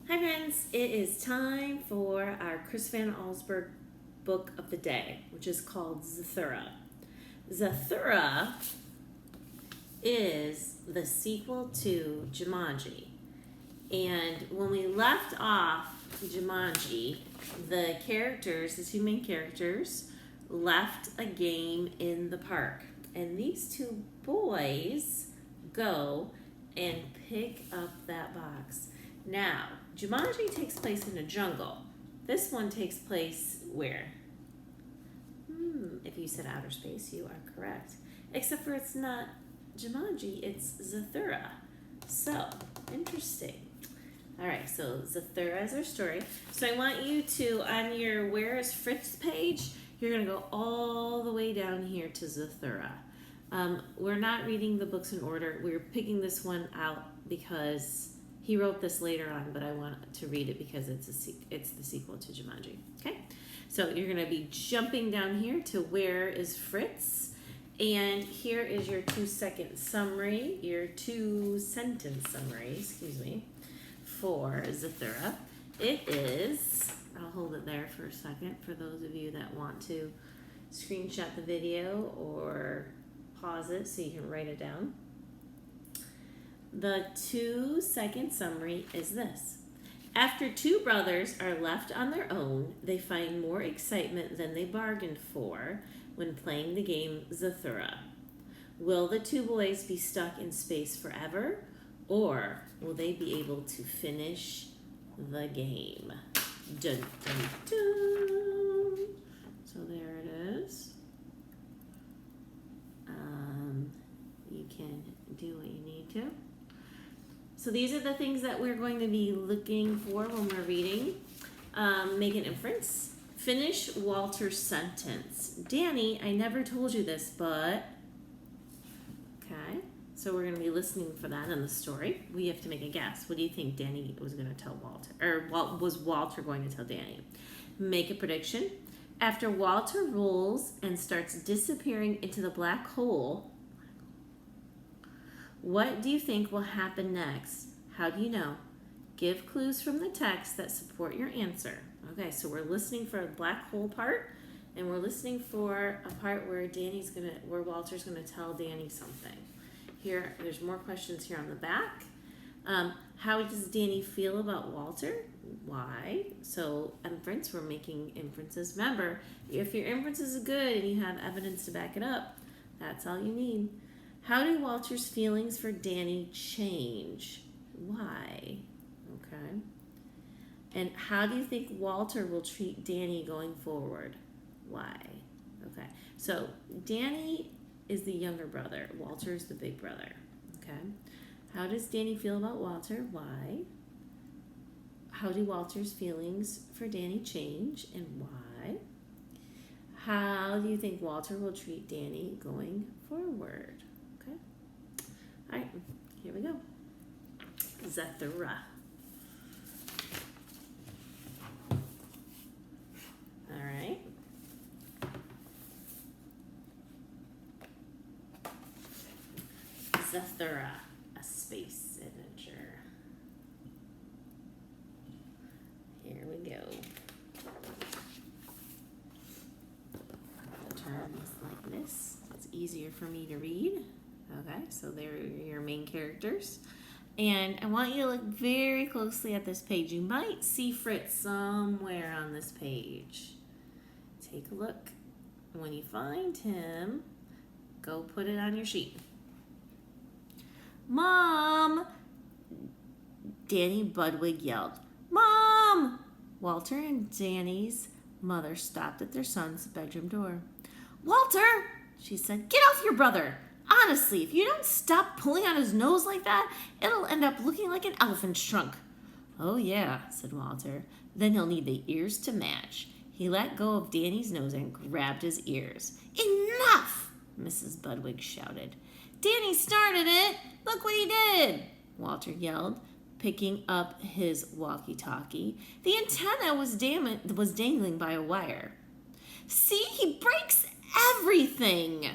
Hi friends, it is time for our Chris Van Allsburg book of the day, which is called Zathura. Zathura is the sequel to Jumanji. And when we left off Jumanji, the two main characters, left a game in the park. And these two boys go and pick up that box. Now, Jumanji takes place in a jungle. This one takes place where? If you said outer space, you are correct. Except for it's not Jumanji, it's Zathura. So, interesting. All right, so Zathura is our story. So I want you to, on your Where is Fritz page, you're going to go all the way down here to Zathura. We're not reading the books in order. We're picking this one out because he wrote this later on, but I want to read it because it's the sequel to Jumanji. Okay, so you're going to be jumping down here to Where is Fritz, and here is your 2-second summary, your 2-sentence summary, for Zathura. It is, I'll hold it there for a second for those of you that want to screenshot the video or pause it so you can write it down. The 2-second summary is this. After two brothers are left on their own, they find more excitement than they bargained for when playing the game Zathura. Will the two boys be stuck in space forever, or will they be able to finish the game? Dun, dun, dun. So there it is. You can do what you need to. So these are the things that we're going to be looking for when we're reading. Make an inference. Finish Walter's sentence. Danny, I never told you this, but... Okay, so we're going to be listening for that in the story. We have to make a guess. What do you think Danny was going to tell Walter? Or was Walter going to tell Danny? Make a prediction. After Walter rolls and starts disappearing into the black hole, what do you think will happen next? How do you know? Give clues from the text that support your answer. Okay, so we're listening for a black hole part, and we're listening for a part where Walter's gonna tell Danny something. Here, there's more questions here on the back. How does Danny feel about Walter? Why? So inference, we're making inferences. Remember, if your inferences are good and you have evidence to back it up, that's all you need. How do Walter's feelings for Danny change? Why? Okay. And how do you think Walter will treat Danny going forward? Why? Okay. So Danny is the younger brother. Walter is the big brother. Okay. How does Danny feel about Walter? Why? How do Walter's feelings for Danny change and why? How do you think Walter will treat Danny going forward? Okay. All right, here we go. Zathura. All right. Zathura, a space adventure. Here we go. The terms like this. It's easier for me to read. Okay, so there are your main characters. And I want you to look very closely at this page. You might see Fritz somewhere on this page. Take a look. When you find him, go put it on your sheet. Mom! Danny Budwig yelled. Mom! Walter and Danny's mother stopped at their son's bedroom door. Walter, she said, get off your brother. Honestly, if you don't stop pulling on his nose like that, it'll end up looking like an elephant's trunk. Oh yeah, said Walter. Then he'll need the ears to match. He let go of Danny's nose and grabbed his ears. Enough! Mrs. Budwig shouted. Danny started it. Look what he did, Walter yelled, picking up his walkie-talkie. The antenna was dangling by a wire. See, he breaks everything.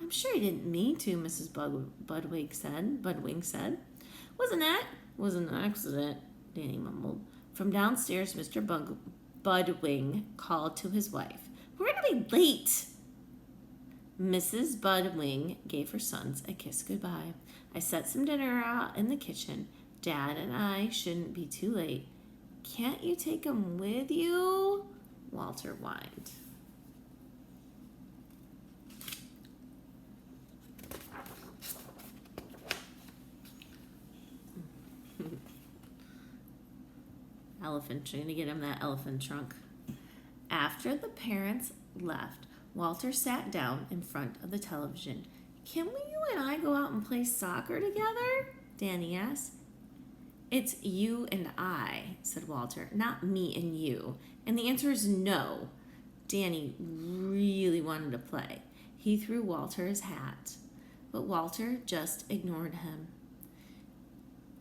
I'm sure he didn't mean to, Mrs. Budwig said. Wasn't an accident, Danny mumbled. From downstairs, Mr. Budwing called to his wife. We're going to be late. Mrs. Budwing gave her sons a kiss goodbye. I set some dinner out in the kitchen. Dad and I shouldn't be too late. Can't you take them with you? Walter whined. Elephant, trying to get him that elephant trunk. After the parents left, Walter sat down in front of the television. Can you and I go out and play soccer together? Danny asked. It's you and I, said Walter, not me and you. And the answer is no. Danny really wanted to play. He threw Walter his hat, but Walter just ignored him.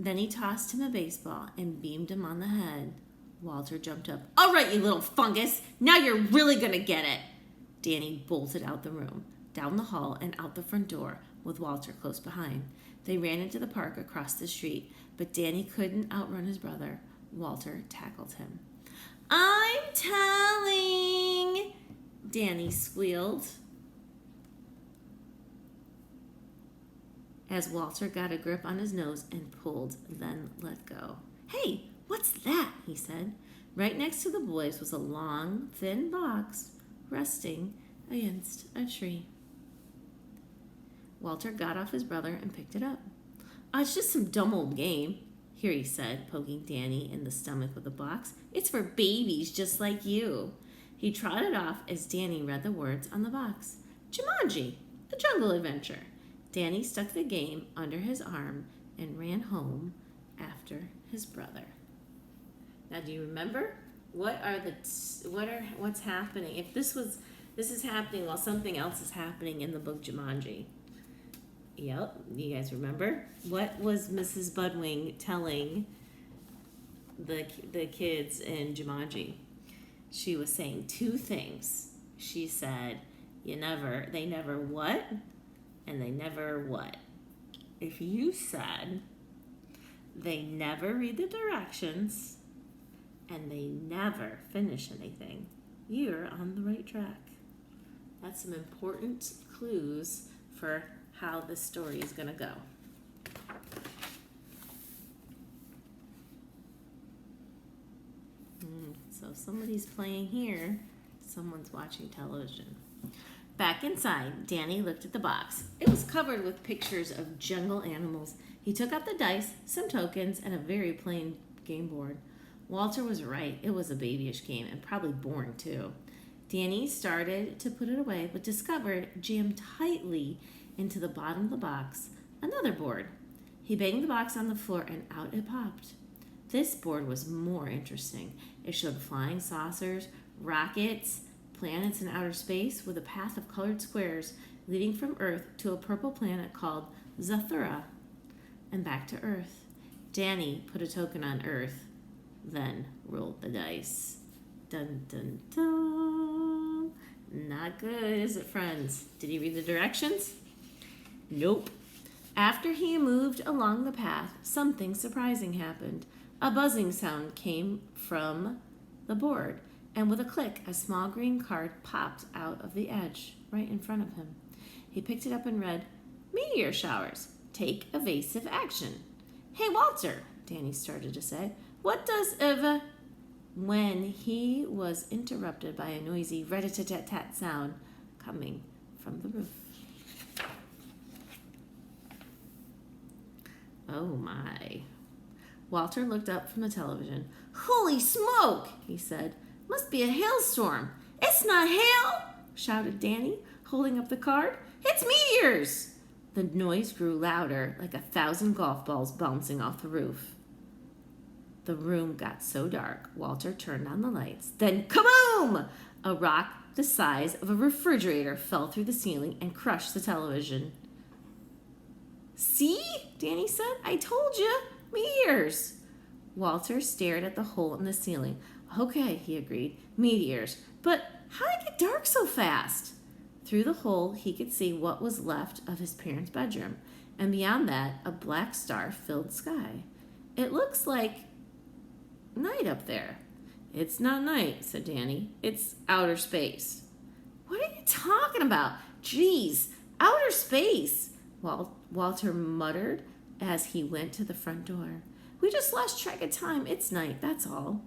Then he tossed him a baseball and beamed him on the head. Walter jumped up. All right, you little fungus. Now you're really going to get it. Danny bolted out the room, down the hall, and out the front door, with Walter close behind. They ran into the park across the street, but Danny couldn't outrun his brother. Walter tackled him. I'm telling, Danny squealed, as Walter got a grip on his nose and pulled, then let go. Hey, what's that? He said. Right next to the boys was a long, thin box resting against a tree. Walter got off his brother and picked it up. Oh, it's just some dumb old game, here he said, poking Danny in the stomach with the box. It's for babies just like you. He trotted off as Danny read the words on the box. Jumanji, a jungle adventure. Danny stuck the game under his arm and ran home after his brother. Now, do you remember what's happening? If this is happening while something else is happening in the book Jumanji. Yep, you guys remember? What was Mrs. Budwing telling the kids in Jumanji? She was saying two things. She said, they never what? And they never what? If you said they never read the directions and they never finish anything, you're on the right track. That's some important clues for how this story is going to go. So somebody's playing here, someone's watching television. Back inside, Danny looked at the box. It was covered with pictures of jungle animals. He took out the dice, some tokens, and a very plain game board. Walter was right. It was a babyish game and probably boring too. Danny started to put it away, but discovered, jammed tightly into the bottom of the box, another board. He banged the box on the floor and out it popped. This board was more interesting. It showed flying saucers, rockets, planets in outer space with a path of colored squares leading from Earth to a purple planet called Zathura and back to Earth. Danny put a token on Earth, then rolled the dice. Dun, dun, dun. Not good, is it, friends? Did he read the directions? Nope. After he moved along the path, something surprising happened. A buzzing sound came from the board, and with a click, a small green card popped out of the edge right in front of him. He picked it up and read, Meteor showers. Take evasive action. Hey, Walter, Danny started to say. What does when he was interrupted by a noisy rat-a-tat-tat sound coming from the roof. Oh my. Walter looked up from the television. Holy smoke, he said. Must be a hailstorm. It's not hail, shouted Danny, holding up the card. It's meteors. The noise grew louder, like 1,000 golf balls bouncing off the roof. The room got so dark, Walter turned on the lights. Then kaboom! A rock the size of a refrigerator fell through the ceiling and crushed the television. See? Danny said. I told you. Meteors. Walter stared at the hole in the ceiling. Okay, he agreed. Meteors. But how did it get dark so fast? Through the hole, he could see what was left of his parents' bedroom. And beyond that, a black star-filled sky. It looks like night up there. It's not night, said Danny. It's outer space. What are you talking about? Geez, outer space, Walter muttered as he went to the front door. We just lost track of time. It's night, that's all.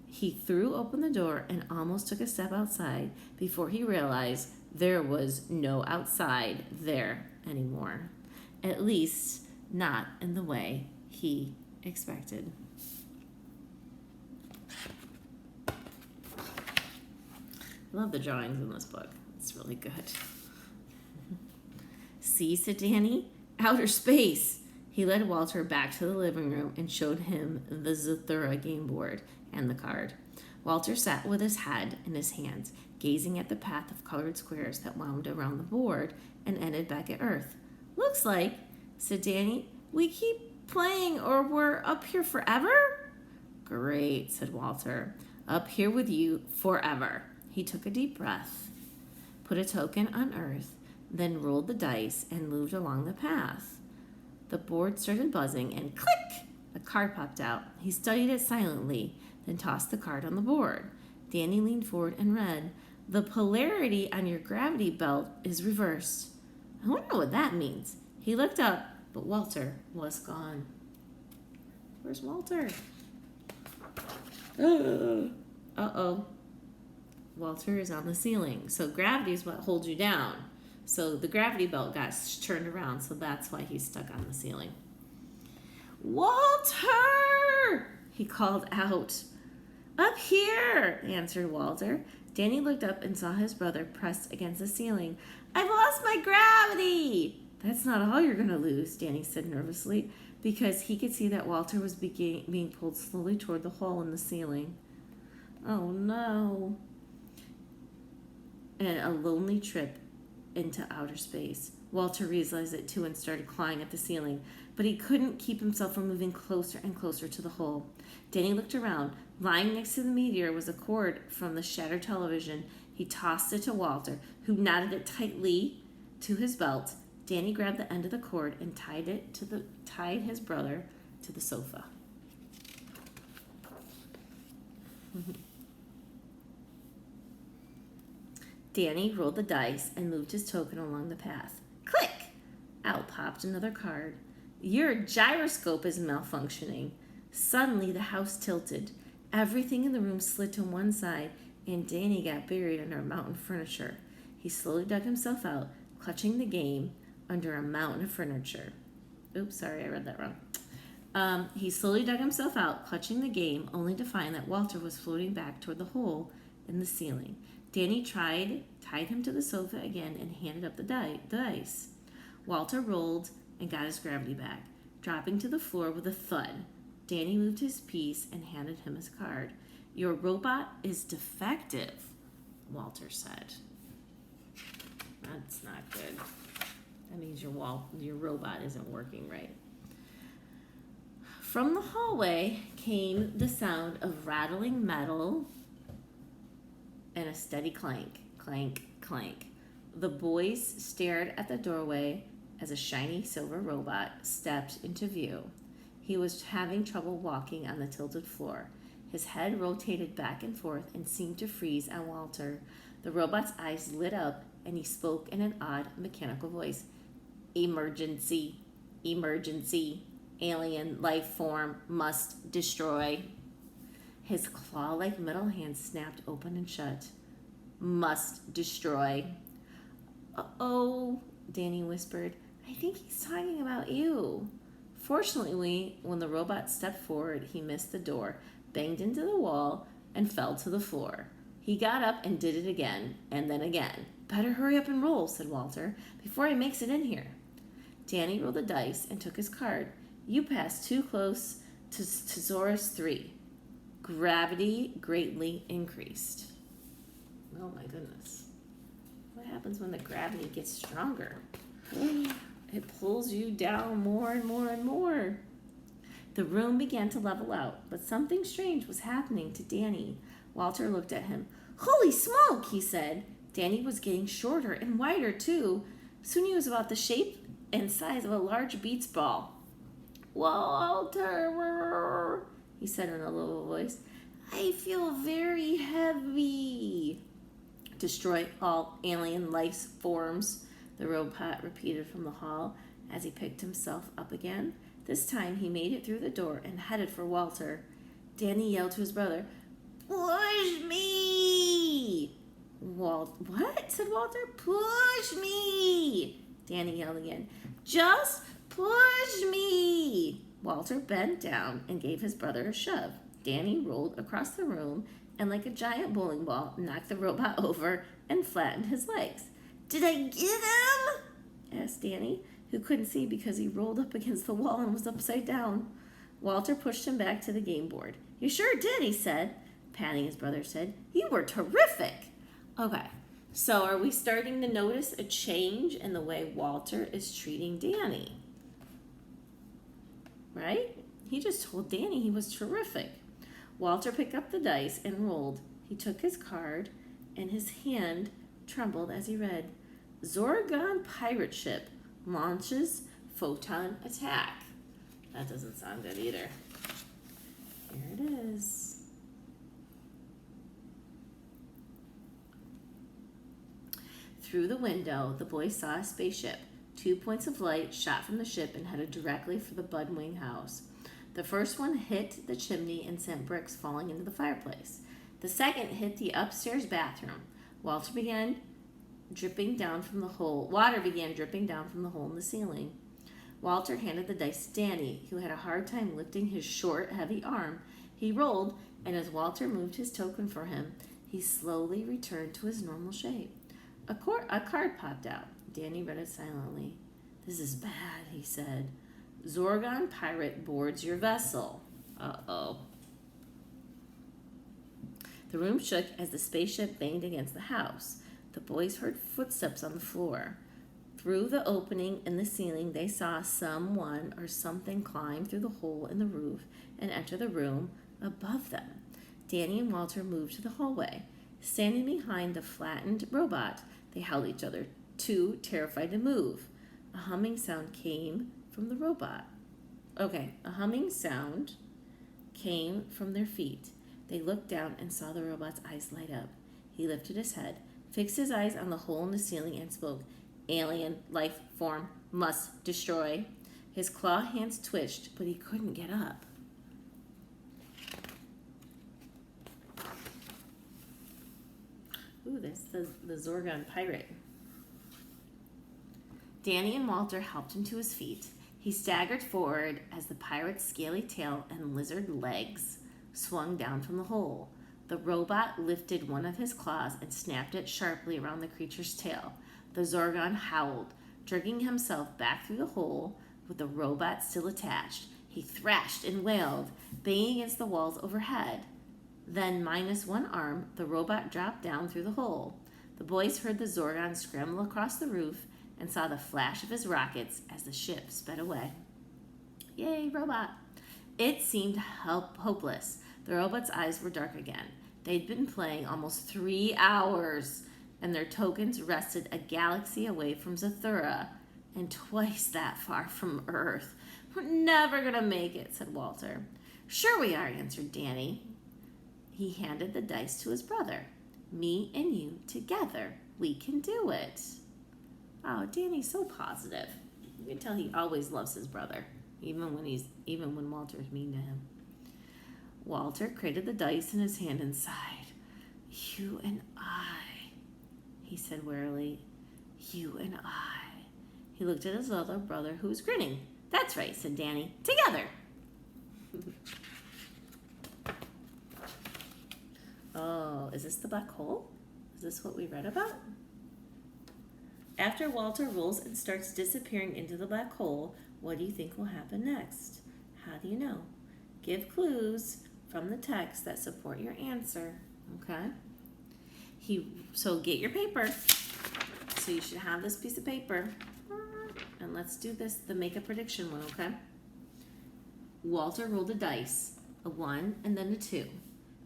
He threw open the door and almost took a step outside before he realized there was no outside there anymore. At least, not in the way he expected. Love the drawings in this book. It's really good. See, said Danny, outer space. He led Walter back to the living room and showed him the Zathura game board and the card. Walter sat with his head in his hands, gazing at the path of colored squares that wound around the board and ended back at Earth. Looks like, said Danny, we keep playing or we're up here forever? Great, said Walter. Up here with you forever. He took a deep breath, put a token on Earth, then rolled the dice and moved along the path. The board started buzzing and click! A card popped out. He studied it silently, then tossed the card on the board. Danny leaned forward and read, the polarity on your gravity belt is reversed. I wonder what that means. He looked up, but Walter was gone. Where's Walter? Uh-oh. Walter is on the ceiling. So gravity is what holds you down. So the gravity belt got turned around, so that's why he's stuck on the ceiling. Walter! He called out. Up here, answered Walter. Danny looked up and saw his brother pressed against the ceiling. I've lost my gravity! That's not all you're going to lose, Danny said nervously, because he could see that Walter was being pulled slowly toward the hole in the ceiling. Oh, no. And a lonely trip into outer space. Walter realized it too and started clawing at the ceiling, but he couldn't keep himself from moving closer and closer to the hole. Danny looked around. Lying next to the meteor was a cord from the shattered television. He tossed it to Walter, who knotted it tightly to his belt. Danny grabbed the end of the cord and tied his brother to the sofa. Danny rolled the dice and moved his token along the path. Click! Out popped another card. Your gyroscope is malfunctioning. Suddenly, the house tilted. Everything in the room slid to one side, and Danny got buried under a mountain of furniture. He slowly dug himself out, clutching the game under a mountain of furniture. Oops, sorry, I read that wrong. He slowly dug himself out, clutching the game, only to find that Walter was floating back toward the hole in the ceiling. Danny tied him to the sofa again and handed up the dice. Walter rolled and got his gravity back, dropping to the floor with a thud. Danny moved his piece and handed him his card. Your robot is defective, Walter said. That's not good. That means your robot isn't working right. From the hallway came the sound of rattling metal and a steady clank, clank, clank. The boys stared at the doorway as a shiny silver robot stepped into view. He was having trouble walking on the tilted floor. His head rotated back and forth and seemed to freeze on Walter. The robot's eyes lit up and he spoke in an odd mechanical voice. Emergency, emergency, alien life form must destroy. His claw-like metal hand snapped open and shut. Must destroy. Uh-oh, Danny whispered. I think he's talking about you. Fortunately, when the robot stepped forward, he missed the door, banged into the wall, and fell to the floor. He got up and did it again, and then again. Better hurry up and roll, said Walter, before he makes it in here. Danny rolled the dice and took his card. You passed too close to Zorus 3. Gravity greatly increased. Oh my goodness. What happens when the gravity gets stronger? It pulls you down more and more and more. The room began to level out, but something strange was happening to Danny. Walter looked at him. Holy smoke, he said. Danny was getting shorter and wider, too. Soon he was about the shape and size of a large beach ball. Walter! he said in a low voice. I feel very heavy. Destroy all alien life forms, the robot repeated from the hall as he picked himself up again. This time he made it through the door and headed for Walter. Danny yelled to his brother, Push me! What? Said Walter. Push me! Danny yelled again. Just push me! Walter bent down and gave his brother a shove. Danny rolled across the room and, like a giant bowling ball, knocked the robot over and flattened his legs. Did I get him? Asked Danny, who couldn't see because he rolled up against the wall and was upside down. Walter pushed him back to the game board. You sure did, he said, patting his brother's head. You were terrific. Okay, so are we starting to notice a change in the way Walter is treating Danny? Right? He just told Danny he was terrific. Walter picked up the dice and rolled. He took his card, and his hand trembled as he read, Zorgon pirate ship launches photon attack. That doesn't sound good either. Here it is. Through the window, the boy saw a spaceship. 2 points of light shot from the ship and headed directly for the Budwing house. The first one hit the chimney and sent bricks falling into the fireplace. The second hit the upstairs bathroom. Water began dripping down from the hole in the ceiling. Walter handed the dice to Danny, who had a hard time lifting his short, heavy arm. He rolled, and as Walter moved his token for him, he slowly returned to his normal shape. A card popped out. Danny read it silently. This is bad, he said. Zorgon pirate boards your vessel. Uh-oh. The room shook as the spaceship banged against the house. The boys heard footsteps on the floor. Through the opening in the ceiling, they saw someone or something climb through the hole in the roof and enter the room above them. Danny and Walter moved to the hallway. Standing behind the flattened robot, they held each other, too terrified to move. A humming sound came from the robot. A humming sound came from their feet. They looked down and saw the robot's eyes light up. He lifted his head, fixed his eyes on the hole in the ceiling, and spoke. Alien life form must destroy. His claw hands twitched, but he couldn't get up. Ooh, that's the Zorgon pirate. Danny and Walter helped him to his feet. He staggered forward as the pirate's scaly tail and lizard legs swung down from the hole. The robot lifted one of his claws and snapped it sharply around the creature's tail. The Zorgon howled, jerking himself back through the hole with the robot still attached. He thrashed and wailed, banging against the walls overhead. Then, minus one arm, the robot dropped down through the hole. The boys heard the Zorgon scramble across the roof and saw the flash of his rockets as the ship sped away. Yay, robot! It seemed hopeless. The robot's eyes were dark again. They'd been playing almost 3 hours, and their tokens rested a galaxy away from Zathura and twice that far from Earth. We're never gonna make it, said Walter. Sure we are, answered Danny. He handed the dice to his brother. Me and you together, we can do it. Oh, Danny's so positive. You can tell he always loves his brother, even when Walter's mean to him. Walter crated the dice in his hand and sighed. You and I, he said wearily. You and I. He looked at his other brother, who was grinning. That's right, said Danny. Together. Oh, is this the black hole? Is this what we read about? After Walter rolls and starts disappearing into the black hole, what do you think will happen next? How do you know? Give clues from the text that support your answer, okay? So get your paper. So you should have this piece of paper. And let's do the make a prediction one, okay? Walter rolled a dice, a 1 and then a 2.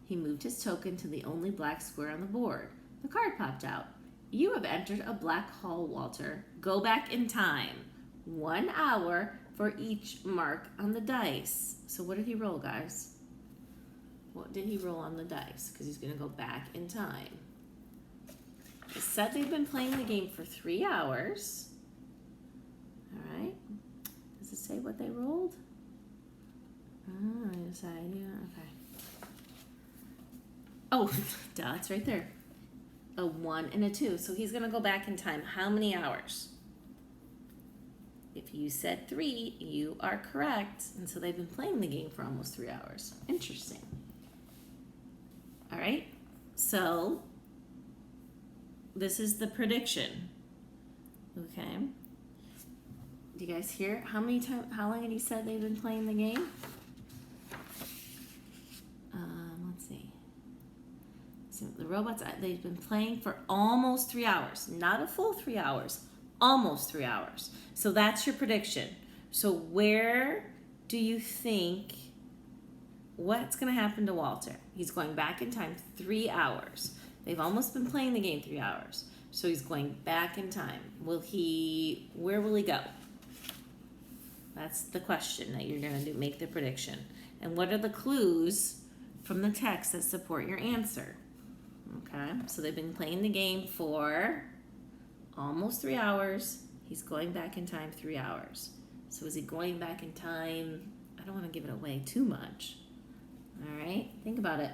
He moved his token to the only black square on the board. The card popped out. You have entered a black hole, Walter. Go back in time. 1 hour for each mark on the dice. So what did he roll, guys? What did he roll on the dice? Because he's going to go back in time. It said they've been playing the game for 3 hours. All right. Does it say what they rolled? Oh, I decided, yeah, okay. Oh, duh, it's right there. A 1 and a 2. So he's going to go back in time. How many hours? If you said 3, you are correct. And so they've been playing the game for almost 3 hours. Interesting. All right. So this is the prediction. Okay. Do you guys hear how long had he said they've been playing the game? Let's see. So the robots, they've been playing for almost 3 hours. Not a full 3 hours. Almost 3 hours. So that's your prediction. So where do you think, what's going to happen to Walter? He's going back in time 3 hours. They've almost been playing the game 3 hours. So he's going back in time. Where will he go? That's the question that you're going to do, make the prediction. And what are the clues from the text that support your answer? Okay, so they've been playing the game for almost 3 hours. He's going back in time 3 hours. So is he going back in time? I don't want to give it away too much. All right, think about it.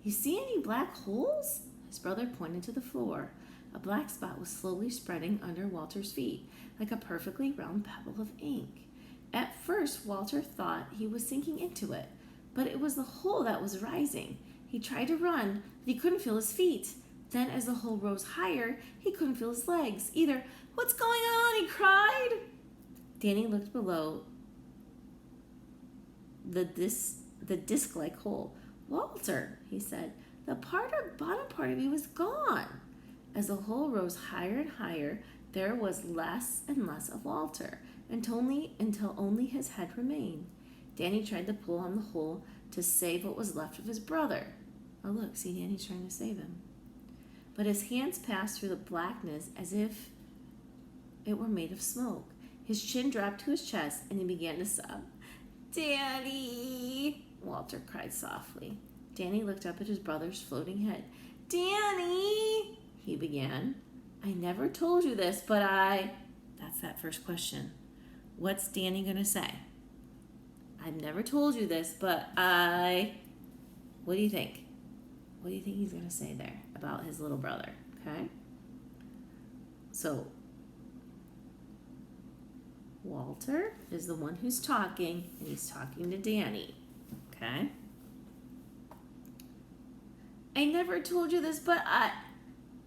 You see any black holes? His brother pointed to the floor. A black spot was slowly spreading under Walter's feet, like a perfectly round pebble of ink. At first, Walter thought he was sinking into it, but it was the hole that was rising. He tried to run, but he couldn't feel his feet. Then, as the hole rose higher, he couldn't feel his legs either. "What's going on?" he cried. Danny looked below the disc-like hole. "Walter," he said, "the bottom part of you is gone." As the hole rose higher and higher, there was less and less of Walter, until only his head remained. Danny tried to pull on the hole to save what was left of his brother. Oh, look, see, Danny's trying to save him. But his hands passed through the blackness as if it were made of smoke. His chin dropped to his chest, and he began to sob. "Daddy!" Walter cried softly. Danny looked up at his brother's floating head. "Danny!" he began. "I never told you this, but That's that first question. What's Danny going to say? "I've never told you this, but What do you think? What do you think he's going to say there about his little brother? Okay? So, Walter is the one who's talking, and he's talking to Danny. Okay? "I never told you this, but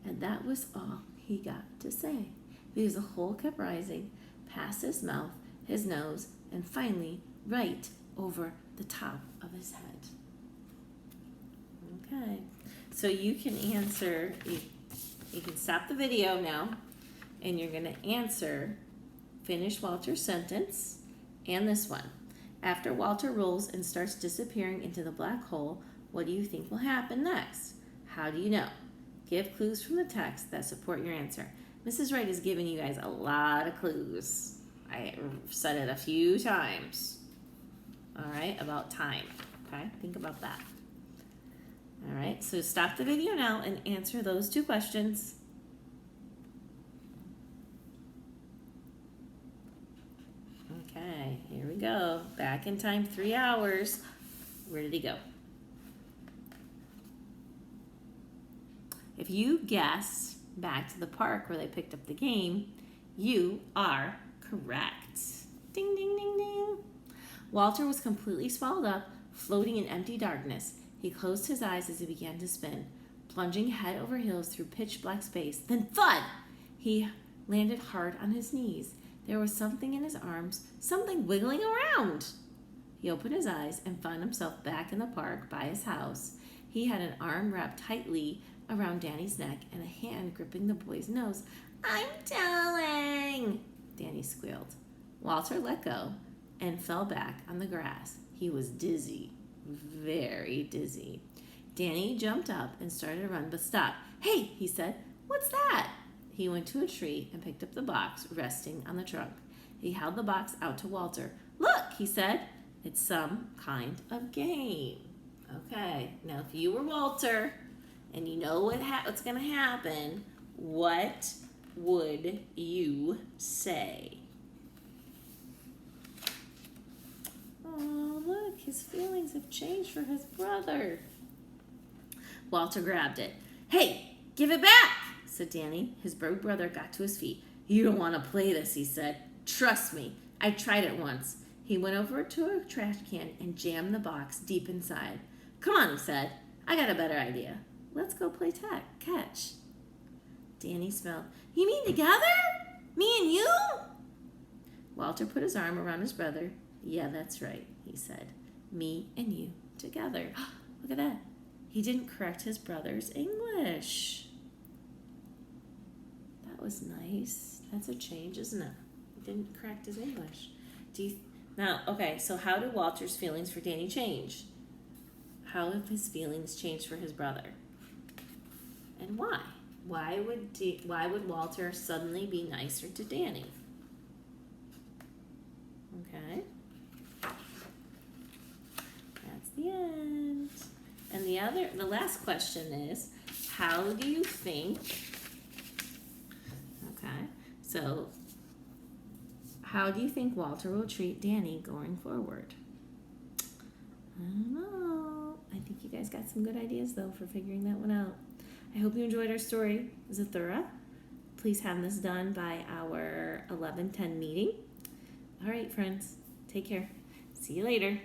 And that was all he got to say, because the hole kept rising past his mouth, his nose, and finally right over the top of his head. Okay, so you can answer, you can stop the video now, and you're going to answer, finish Walter's sentence, and this one. After Walter rolls and starts disappearing into the black hole, what do you think will happen next? How do you know? Give clues from the text that support your answer. Mrs. Wright has given you guys a lot of clues. I said it a few times. All right, about time. Okay, think about that. All right, so stop the video now and answer those two questions. Okay, here we go. Back in time, 3 hours. Where did he go? If you guessed back to the park where they picked up the game, you are correct. Ding, ding, ding, ding. Walter was completely swallowed up, floating in empty darkness. He closed his eyes as he began to spin, plunging head over heels through pitch black space. Then thud! He landed hard on his knees. There was something in his arms, something wiggling around. He opened his eyes and found himself back in the park by his house. He had an arm wrapped tightly around Danny's neck and a hand gripping the boy's nose. "I'm telling," Danny squealed. Walter let go and fell back on the grass. He was dizzy, very dizzy. Danny jumped up and started to run, but stopped. "Hey," he said, "what's that?" He went to a tree and picked up the box resting on the trunk. He held the box out to Walter. "Look," he said, It's some kind of game. Okay, now if you were Walter and you know what's going to happen, what would you say? Oh, look, his feelings have changed for his brother. Walter grabbed it. Hey, give it back, said Danny. His big brother got to his feet. You don't want to play this, he said. Trust me, I tried it once. He went over to a trash can and jammed the box deep inside. Come on, he said. I got a better idea. Let's go play catch. Danny smiled. You mean together? Me and you? Walter put his arm around his brother. Yeah, that's right, he said. Me and you together. Look at that. He didn't correct his brother's English. That was nice. That's a change, isn't it? He didn't correct his English. Now, okay, so how do Walter's feelings for Danny change? How have his feelings changed for his brother? And why? Why would Walter suddenly be nicer to Danny? Okay. That's the end. And the last question is, how do you think, okay, so how do you think Walter will treat Danny going forward? I don't know. I think you guys got some good ideas, though, for figuring that one out. I hope you enjoyed our story, Zathura. Please have this done by our 11:10 meeting. All right, friends. Take care. See you later.